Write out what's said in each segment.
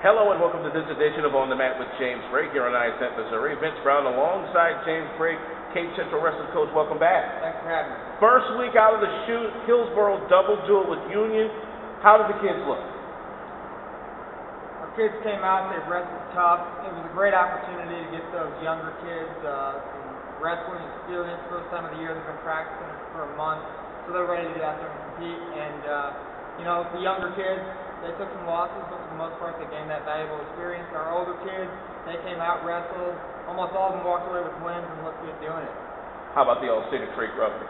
Hello and welcome to this edition of On the Mat with James Bray here on ISN Missouri. Vince Brown alongside James Bray, Cape Central Wrestling Coach. Welcome back. Thanks for having me. First week out of the chute, Hillsboro double duel with Union. How did the kids look? Our kids came out, they wrestled tough. It was a great opportunity to get those younger kids some wrestling experience. First time of the year, they've been practicing for a month, so they're ready to get out there and compete. And, the younger kids, they took some losses, but for the most part, they gained that valuable experience. Our older kids, they came out, wrestled. Almost all of them walked away with wins and looked good doing it. How about the old state of Trey Grosvenor?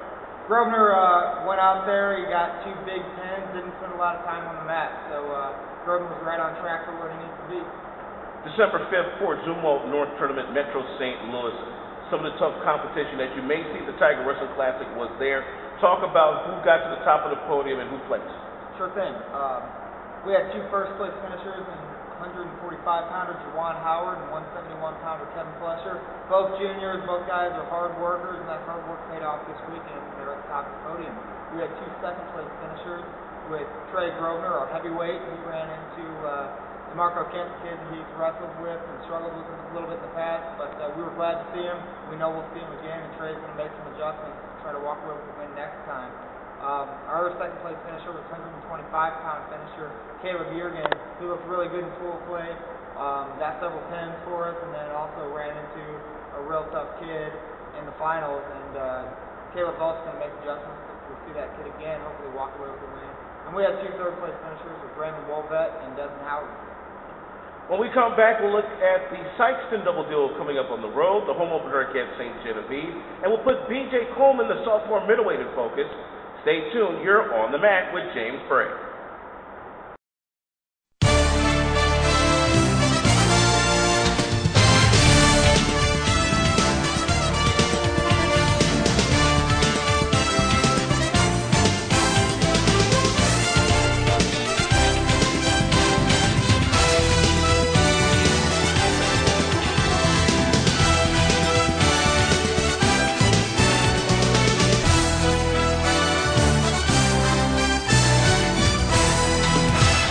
Grosvenor went out there, he got 2 big pins, didn't spend a lot of time on the mat. So Grosvenor was right on track for where he needs to be. December 5th, Fort Zumwalt North Tournament, Metro St. Louis. Some of the tough competition that you may see. The Tiger Wrestling Classic was there. Talk about who got to the top of the podium and who placed. Sure thing. We had 2 first-place finishers in 145-pounder Juwan Howard and 171-pounder Kevin Flesher. Both juniors, both guys are hard workers, and that hard work paid off this weekend. They're at the top of the podium. We had 2 second-place finishers with Trey Grosvenor, our heavyweight. He ran into DeMarco Kent, the kid he's wrestled with and struggled with him a little bit in the past, but we were glad to see him. We know we'll see him again, and Trey's going to make some adjustments to try to walk away with the win next time. Our other second-place finisher was 125-pound finisher Caleb Yergin, who looked really good in full play, got several pins for us, and then also ran into a real tough kid in the finals. And Caleb's also going to make adjustments. We'll see that kid again, hopefully walk away with a win. And we had 2 third-place finishers with Raymond Wolvet and Desmond Howard. When we come back, we'll look at the Sikeston double duel coming up on the road, the home opener against St. Genevieve, and we'll put B.J. Coleman, the sophomore middleweight, in focus. Stay tuned. You're On the Mat with James Bray.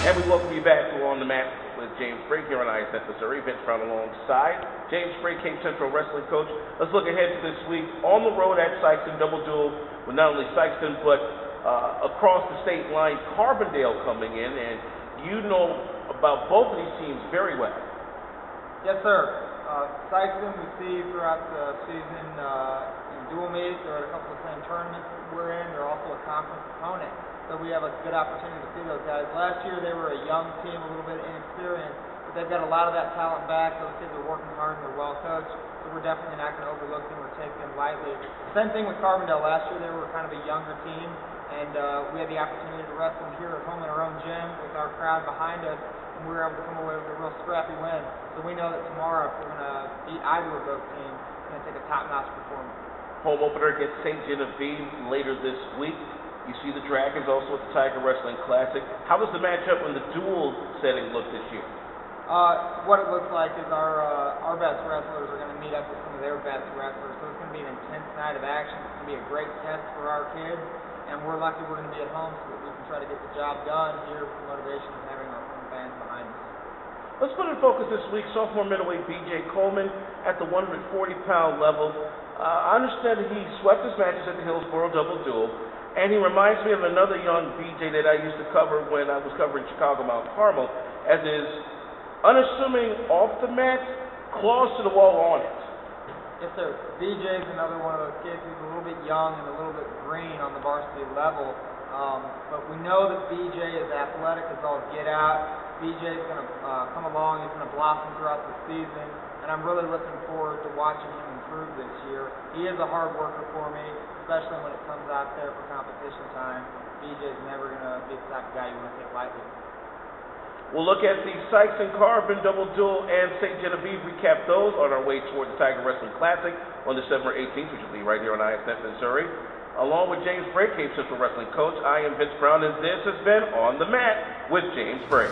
And we welcome you back to On the Mat with James Bray here on ISN Missouri. Vince Brown alongside James Bray, Cape Central Wrestling Coach. Let's look ahead to this week on the road at Sikeston, double duel with not only Sikeston but across the state line, Carbondale coming in, and you know about both of these teams very well. Yes, sir. Sikeston we see throughout the season in dual meets. They're at a couple of the same tournaments we're in. They're also a conference opponent. So we have a good opportunity to see those guys. Last year they were a young team, a little bit inexperienced, but they've got a lot of that talent back. Those kids are working hard and they're well coached, so we're definitely not going to overlook them or take them lightly. Same thing with Carbondale. Last year they were kind of a younger team, and we had the opportunity to wrestle them here at home in our own gym with our crowd behind us, and we were able to come away with a real scrappy win. So we know that tomorrow, if we're going to beat either of those teams, we're going to take a top-notch performance. Home opener against St. Genevieve later this week. You see the Dragons also at the Tiger Wrestling Classic. How does the matchup in the dual setting look this year? What it looks like is our best wrestlers are going to meet up with some of their best wrestlers, so it's going to be an intense night of action. It's going to be a great test for our kids, and we're lucky we're going to be at home so that we can try to get the job done here with the motivation of having our home fans behind us. Let's put in focus this week sophomore middleweight B.J. Coleman at the 140-pound level. I understand that he swept his matches at the Hillsboro double duel. And he reminds me of another young BJ that I used to cover when I was covering Chicago Mount Carmel, as is unassuming off the mat, claws to the wall on it. Yes, sir. BJ's another one of those kids who's a little bit young and a little bit green on the varsity level. But we know that BJ is athletic as all get out. BJ's going to come along, he's going to blossom throughout the season, and I'm really looking forward to watching him improve this year. He is a hard worker for me, especially when it comes out there for competition time. BJ's never going to be the type of guy you want to take lightly. We'll look at the Sikeston Carbon double duel and St. Genevieve, recap those on our way toward the Tiger Wrestling Classic on December 18th, which will be right here on ISN Missouri. Along with James Bray, Cape Central Wrestling Coach, I am Vince Brown, and this has been On the Mat with James Bray.